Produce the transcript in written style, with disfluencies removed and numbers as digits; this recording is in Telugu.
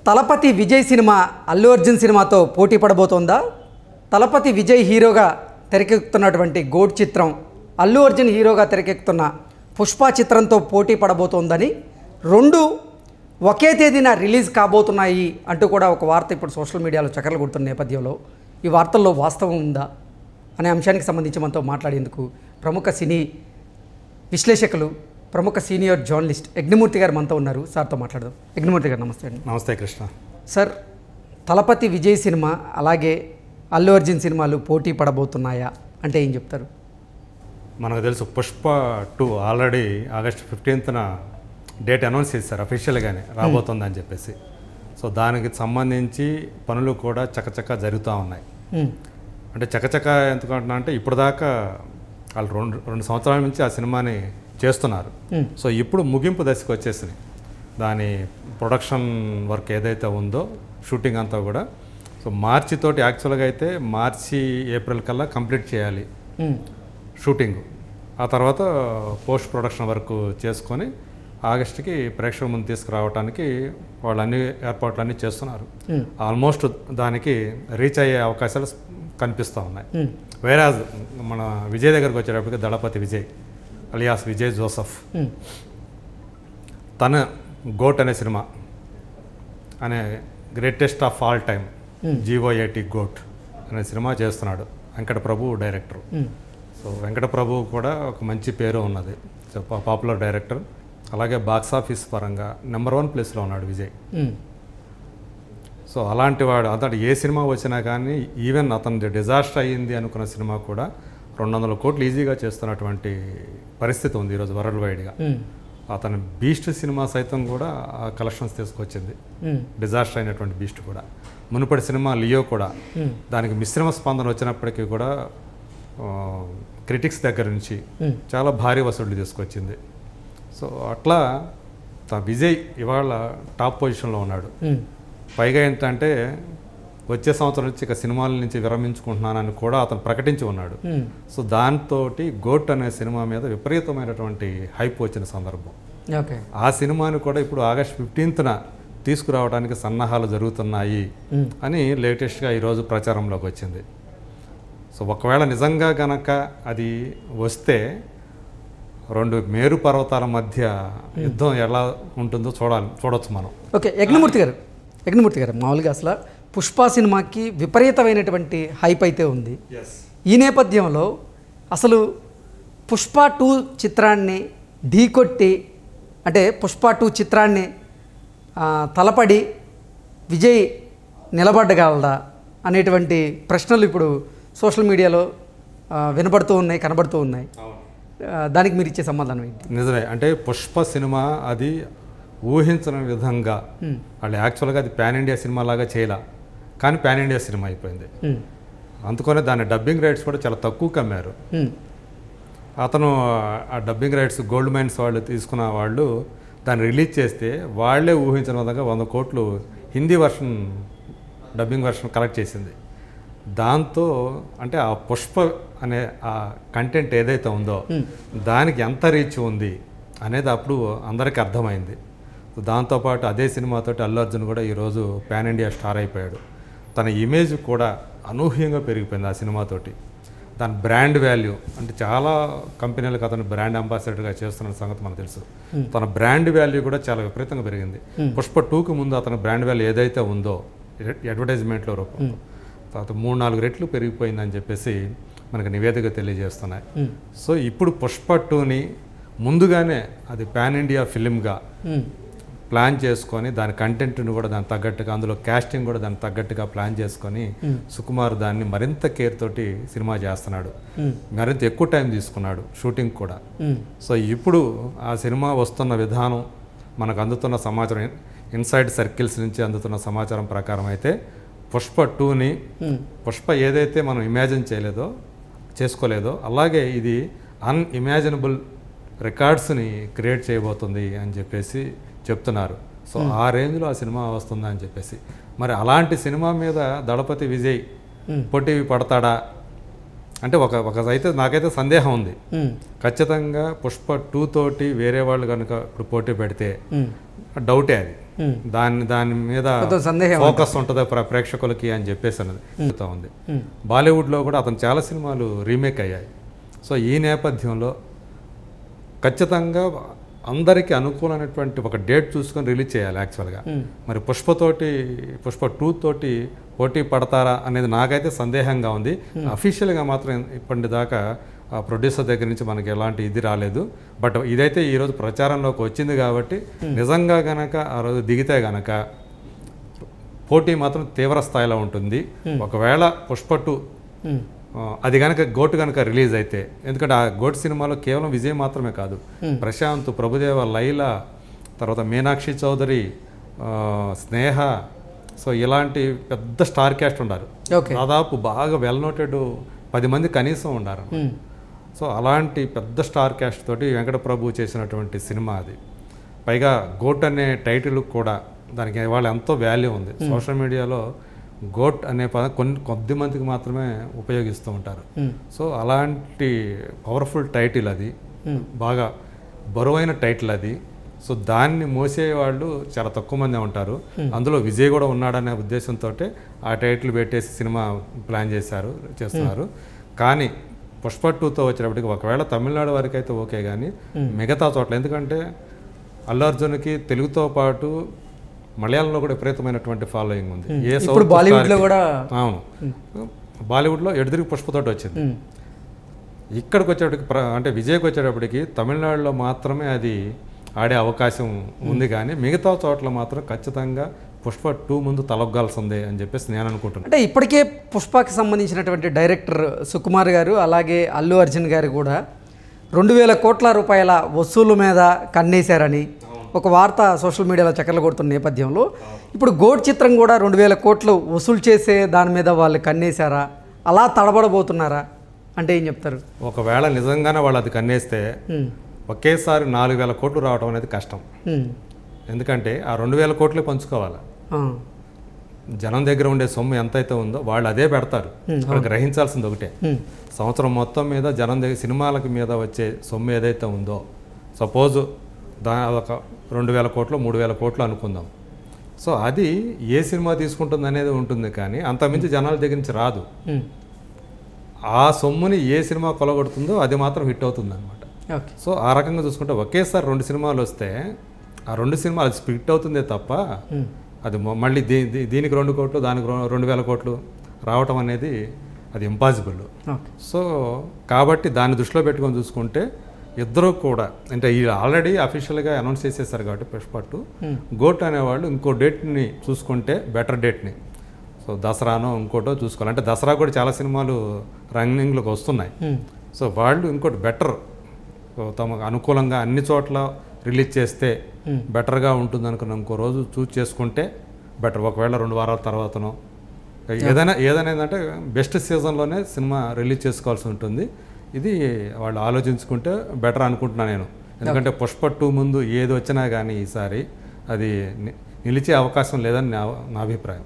తలపతి విజయ్ సినిమా అల్లు అర్జున్ సినిమాతో పోటీ పడబోతోందా? తలపతి విజయ్ హీరోగా తెరకెక్కుతున్నటువంటి గోడ్ చిత్రం అల్లు అర్జున్ హీరోగా తెరకెక్కుతున్న పుష్ప చిత్రంతో పోటీ పడబోతోందని, రెండు ఒకే తేదీన రిలీజ్ కాబోతున్నాయి అంటూ కూడా ఒక వార్త ఇప్పుడు సోషల్ మీడియాలో చక్కర్లు కొడుతున్న నేపథ్యంలో ఈ వార్తల్లో వాస్తవం ఉందా అనే అంశానికి సంబంధించి మనతో మాట్లాడేందుకు ప్రముఖ సినీ విశ్లేషకులు, ప్రముఖ సీనియర్ జర్నలిస్ట్ యజ్ఞమూర్తి గారు మనతో ఉన్నారు. సార్తో మాట్లాడదాం. యజ్ఞమూర్తి గారు నమస్తే అండి. నమస్తే కృష్ణ. సార్, తలపతి విజయ్ సినిమా అలాగే అల్లు అర్జున్ సినిమాలు పోటీ పడబోతున్నాయా అంటే ఏం చెప్తారు? మనకు తెలుసు పుష్ప 2 ఆల్రెడీ ఆగస్టు 15న డేట్ అనౌన్స్ చేశారు అఫీషియల్గానే రాబోతుందని చెప్పేసి. సో దానికి సంబంధించి పనులు కూడా చకచకా జరుగుతూ ఉన్నాయి. అంటే చకచకా ఎందుకంటున్నా అంటే ఇప్పుడు దాకా వాళ్ళు రెండు సంవత్సరాల నుంచి ఆ సినిమాని చేస్తున్నారు. సో ఇప్పుడు ముగింపు దశకు వచ్చేసింది. దాని ప్రొడక్షన్ వర్క్ ఏదైతే ఉందో షూటింగ్ అంతా కూడా సో మార్చి తోటి యాక్చువల్గా అయితే మార్చి ఏప్రిల్ కల్లా కంప్లీట్ చేయాలి షూటింగ్. ఆ తర్వాత పోస్ట్ ప్రొడక్షన్ వర్క్ చేసుకొని ఆగస్టుకి ప్రేక్షకుల ముందు తీసుకురావడానికి వాళ్ళు అన్ని ఏర్పాట్లన్నీ చేస్తున్నారు. ఆల్మోస్ట్ దానికి రీచ్ అయ్యే అవకాశాలు కనిపిస్తూ ఉన్నాయి. వేరే మన విజయ్ దగ్గరకు వచ్చేటప్పటికి దళపతి విజయ్ అలియాస్ విజయ్ జోసెఫ్ తన గోట్ అనే సినిమా అనే greatest of all time GOAT GOAT అనే సినిమా చేస్తున్నాడు. వెంకట ప్రభు డైరెక్టర్. సో వెంకట ప్రభు కూడా ఒక మంచి పేరు ఉన్నది, పాపులర్ డైరెక్టర్. అలాగే బాక్స్ ఆఫీస్ పరంగా నెంబర్ 1 ప్లేస్లో ఉన్నాడు విజయ్. సో అలాంటి వాడు అతడు ఏ సినిమా వచ్చినా కానీ ఈవెన్ అతను డిజాస్టర్ అయ్యింది అనుకున్న సినిమా కూడా 200 కోట్లు ఈజీగా చేస్తున్నటువంటి పరిస్థితి ఉంది ఈరోజు వరల్డ్ వైడ్గా. అతను బీస్ట్ సినిమా సైతం కూడా ఆ కలెక్షన్స్ తీసుకొచ్చింది, డిజాస్టర్ అయినటువంటి బీస్ట్ కూడా. మునుపటి సినిమా లియో కూడా దానికి మిశ్రమ స్పందన వచ్చినప్పటికీ కూడా క్రిటిక్స్ దగ్గర నుంచి చాలా భారీ వసూళ్లు తీసుకొచ్చింది. సో అట్లా విజయ్ ఇవాళ టాప్ పొజిషన్లో ఉన్నాడు. పైగా ఏంటంటే వచ్చే సంవత్సరం నుంచి ఇక సినిమాల నుంచి విరమించుకుంటున్నానని కూడా అతను ప్రకటించి ఉన్నాడు. సో దాంతో గోట్ అనే సినిమా మీద విపరీతమైనటువంటి హైప్ వచ్చిన సందర్భం. ఆ సినిమాని కూడా ఇప్పుడు ఆగస్టు 15న తీసుకురావడానికి సన్నాహాలు జరుగుతున్నాయి అని లేటెస్ట్గా ఈరోజు ప్రచారంలోకి వచ్చింది. సో ఒకవేళ నిజంగా గనక అది వస్తే 2 మేరు పర్వతాల మధ్య యుద్ధం ఎలా ఉంటుందో చూడొచ్చు మనం. ఓకే, యజ్ఞమూర్తి గారు మామూలుగా అసలు పుష్ప సినిమాకి విపరీతమైనటువంటి హైప్ అయితే ఉంది. ఈ నేపథ్యంలో అసలు పుష్ప 2 చిత్రాన్ని ఢీకొట్టి, అంటే పుష్ప 2 చిత్రాన్ని తలపడి విజయ్ నిలబడగలదా అనేటువంటి ప్రశ్నలు ఇప్పుడు సోషల్ మీడియాలో వినపడుతూ ఉన్నాయి, కనబడుతూ ఉన్నాయి. దానికి మీరు ఇచ్చే సమాధానం ఏంటి? నిజమే. అంటే పుష్ప సినిమా అది ఊహించిన విధంగా వాళ్ళు యాక్చువల్గా అది పాన్ ఇండియా సినిమా లాగా చేయలే, కానీ పాన్ ఇండియా సినిమా అయిపోయింది. అందుకనే దాని డబ్బింగ్ రైట్స్ కూడా చాలా తక్కువకి అమ్మారు. అతను ఆ డబ్బింగ్ రైట్స్ గోల్డ్ మైన్స్ వాళ్ళు తీసుకున్న వాళ్ళు దాన్ని రిలీజ్ చేస్తే వాళ్లే ఊహించిన విధంగా 100 కోట్లు Hindi version dubbing version collect చేసింది. దాంతో అంటే ఆ పుష్ప అనే ఆ కంటెంట్ ఏదైతే ఉందో దానికి ఎంత రీచ్ ఉంది అనేది అప్పుడు అందరికీ అర్థమైంది. దాంతోపాటు అదే సినిమాతోటి అల్లు అర్జున్ కూడా ఈరోజు పాన్ ఇండియా స్టార్ అయిపోయాడు. తన ఇమేజ్ కూడా అనూహ్యంగా పెరిగిపోయింది ఆ సినిమాతోటి. దాని బ్రాండ్ వాల్యూ అంటే చాలా కంపెనీలకు అతను బ్రాండ్ అంబాసిడర్గా చేస్తున్న సంగతి మనకు తెలుసు. తన బ్రాండ్ వాల్యూ కూడా చాలా విపరీతంగా పెరిగింది. పుష్ప 2కి ముందు అతని బ్రాండ్ వాల్యూ ఏదైతే ఉందో అడ్వర్టైజ్మెంట్లో రూపంలో తర్వాత 3-4 రెట్లు పెరిగిపోయిందని చెప్పేసి మనకు నివేదిక తెలియజేస్తున్నాయి. సో ఇప్పుడు పుష్ప 2ని ముందుగానే అది పాన్ ఇండియా ఫిలింగా ప్లాన్ చేసుకొని దాని కంటెంట్ని కూడా దానికి తగ్గట్టుగా, అందులో కాస్టింగ్ కూడా దానికి తగ్గట్టుగా ప్లాన్ చేసుకొని సుకుమార్ దాన్ని మరింత కేర్ తోటి సినిమా చేస్తున్నాడు. మరింత ఎక్కువ టైం తీసుకున్నాడు షూటింగ్ కూడా. సో ఇప్పుడు ఆ సినిమా వస్తున్న విధానం మనకు అందుతున్న సమాచారం, ఇన్సైడ్ సర్కిల్స్ నుంచి అందుతున్న సమాచారం ప్రకారం అయితే పుష్ప 2ని పుష్ప ఏదైతే మనం ఇమాజిన్ చేసుకోలేదో అలాగే ఇది అన్ఇమాజినబుల్ రికార్డ్స్ని క్రియేట్ చేయబోతుంది అని చెప్పేసి చెప్తున్నారు. సో ఆ రేంజ్లో ఆ సినిమా వస్తుందా అని చెప్పేసి. మరి అలాంటి సినిమా మీద దళపతి విజయ్ పోటీ పడతాడా అంటే అయితే నాకైతే సందేహం ఉంది. ఖచ్చితంగా పుష్ప 2 తోటి వేరే వాళ్ళు కనుక ఇప్పుడు పోటీ పెడితే డౌటే అది. దాని మీద కొంచెం సందేహం ఫోకస్ ఉంటుంది ప్రేక్షకులకి అని చెప్పేసి అన్నది ఉంది. బాలీవుడ్లో కూడా అతను చాలా సినిమాలు రీమేక్ అయ్యాయి. సో ఈ నేపథ్యంలో ఖచ్చితంగా అందరికీ అనుకూలమైనటువంటి ఒక డేట్ చూసుకొని రిలీజ్ చేయాలి యాక్చువల్గా. మరి పుష్ప 2 తోటి పోటీ పడతారా అనేది నాకైతే సందేహంగా ఉంది. అఫీషియల్గా మాత్రం ఇప్పటిదాకా ప్రొడ్యూసర్ దగ్గర నుంచి మనకి ఎలాంటి ఇది రాలేదు. బట్ ఇదైతే ఈరోజు ప్రచారంలోకి వచ్చింది కాబట్టి నిజంగా గనక ఆ రోజు దిగితే గనక పోటీ మాత్రం తీవ్ర స్థాయిలో ఉంటుంది. ఒకవేళ పుష్ప 2 అది కనుక గోటు కనుక రిలీజ్ అయితే, ఎందుకంటే ఆ గోటు సినిమాలో కేవలం విజయ్ మాత్రమే కాదు, ప్రశాంత్, ప్రభుదేవ, లైలా, తర్వాత మీనాక్షి చౌదరి, స్నేహ, సో ఇలాంటి పెద్ద స్టార్ క్యాస్ట్ ఉన్నారు. దాదాపు బాగా వెల్ నోటెడ్ 10 మంది కనీసం ఉన్నారు. సో అలాంటి పెద్ద స్టార్ క్యాస్ట్ తోటి వెంకట ప్రభు చేసినటువంటి సినిమా అది. పైగా గోట్ అనే టైటిల్ కూడా దానికి ఇవాళ ఎంతో వాల్యూ ఉంది. సోషల్ మీడియాలో గోట్ అనే పదం కొద్ది మందికి మాత్రమే ఉపయోగిస్తూ ఉంటారు. సో అలాంటి పవర్ఫుల్ టైటిల్ అది, బాగా బరువైన టైటిల్ అది. సో దాన్ని మోసేవాళ్ళు చాలా తక్కువ మంది ఉంటారు. అందులో విజయ్ కూడా ఉన్నాడనే ఉద్దేశంతో ఆ టైటిల్ పెట్టేసి సినిమా ప్లాన్ చేస్తున్నారు. కానీ పుష్ప 2తో వచ్చేటప్పటికి ఒకవేళ తమిళనాడు వరకు అయితే ఓకే, కానీ మిగతా చోట్ల, ఎందుకంటే అల్లు అర్జున్కి తెలుగుతో పాటు మలయాళంలో కూడా విపరీతమైనటువంటి ఫాలోయింగ్ ఉంది. బాలీవుడ్లో కూడా, అవును, బాలీవుడ్లో ఎడదిరిగి పుష్పతోటి వచ్చింది. ఇక్కడికి వచ్చేటప్పటికి అంటే విజయ్కి వచ్చేటప్పటికి తమిళనాడులో మాత్రమే అది ఆడే అవకాశం ఉంది, కానీ మిగతా చోట్ల మాత్రం ఖచ్చితంగా పుష్ప 2 ముందు తలొగ్గాల్సిందే అని చెప్పేసి నేను అనుకుంటున్నాను. అంటే ఇప్పటికే పుష్పకి సంబంధించినటువంటి డైరెక్టర్ సుకుమార్ గారు, అలాగే అల్లు అర్జున్ గారు కూడా 2000 కోట్ల రూపాయల వసూలు మీద కన్నేశారని ఒక వార్త సోషల్ మీడియాలో చక్కర్లు కొడుతున్న నేపథ్యంలో ఇప్పుడు గోడ్ చిత్రం కూడా 2000 కోట్లు వసూలు చేసే దాని మీద వాళ్ళు కన్నేశారా, అలా తడబడబోతున్నారా అంటే ఏం చెప్తారు? ఒకవేళ నిజంగానే వాళ్ళు అది కన్నేస్తే ఒకేసారి 4000 కోట్లు రావడం అనేది కష్టం. ఎందుకంటే ఆ 2000 కోట్లే పంచుకోవాలి. జనం దగ్గర ఉండే సొమ్ము ఎంతైతే ఉందో వాళ్ళు అదే పెడతారు. ఇక్కడ గ్రహించాల్సింది ఒకటే, సంవత్సరం మొత్తం మీద జనం దగ్గర సినిమాలకి మీద వచ్చే సొమ్ము ఏదైతే ఉందో, సపోజ్ ఒక 2000 కోట్లు 3000 కోట్లు అనుకుందాం. సో అది ఏ సినిమా తీసుకుంటుంది అనేది ఉంటుంది, కానీ అంతమించి జనాల దగ్గర నుంచి రాదు. ఆ సొమ్ముని ఏ సినిమా కొలగొడుతుందో అది మాత్రం హిట్ అవుతుంది అనమాట. సో ఆ రకంగా చూసుకుంటే ఒకేసారి 2 సినిమాలు వస్తే ఆ 2 సినిమాలు స్ప్లిట్ అవుతుందే తప్ప అది మళ్ళీ దీనికి 2 కోట్లు దానికి 2000 కోట్లు రావటం అనేది అది ఇంపాసిబుల్. సో కాబట్టి దాన్ని దృష్టిలో పెట్టుకొని చూసుకుంటే ఇద్దరు కూడా, అంటే ఈ ఆల్రెడీ అఫీషియల్గా అనౌన్స్ చేసేసారు కాబట్టి పుష్ప 2, గోట్ అనేవాళ్ళు ఇంకో డేట్ని చూసుకుంటే బెటర్ డేట్ని, సో దసరానో ఇంకోటో చూసుకోవాలి. అంటే దసరా కూడా చాలా సినిమాలు రన్నింగ్లోకి వస్తున్నాయి. సో వాళ్ళు ఇంకోటి బెటర్, తమకు అనుకూలంగా అన్ని చోట్ల రిలీజ్ చేస్తే బెటర్గా ఉంటుంది అనుకున్న ఇంకో రోజు చూస్ చేసుకుంటే బెటర్. ఒకవేళ 2 వారాల తర్వాతనో ఏదైనా ఏంటంటే బెస్ట్ సీజన్లోనే సినిమా రిలీజ్ చేసుకోవాల్సి ఉంటుంది. ఇది వాళ్ళు ఆలోచించుకుంటే బెటర్ అనుకుంటున్నాను నేను. ఎందుకంటే పుష్ప 2 ముందు ఏది వచ్చినా కానీ ఈసారి అది నిలిచే అవకాశం లేదని నా అభిప్రాయం.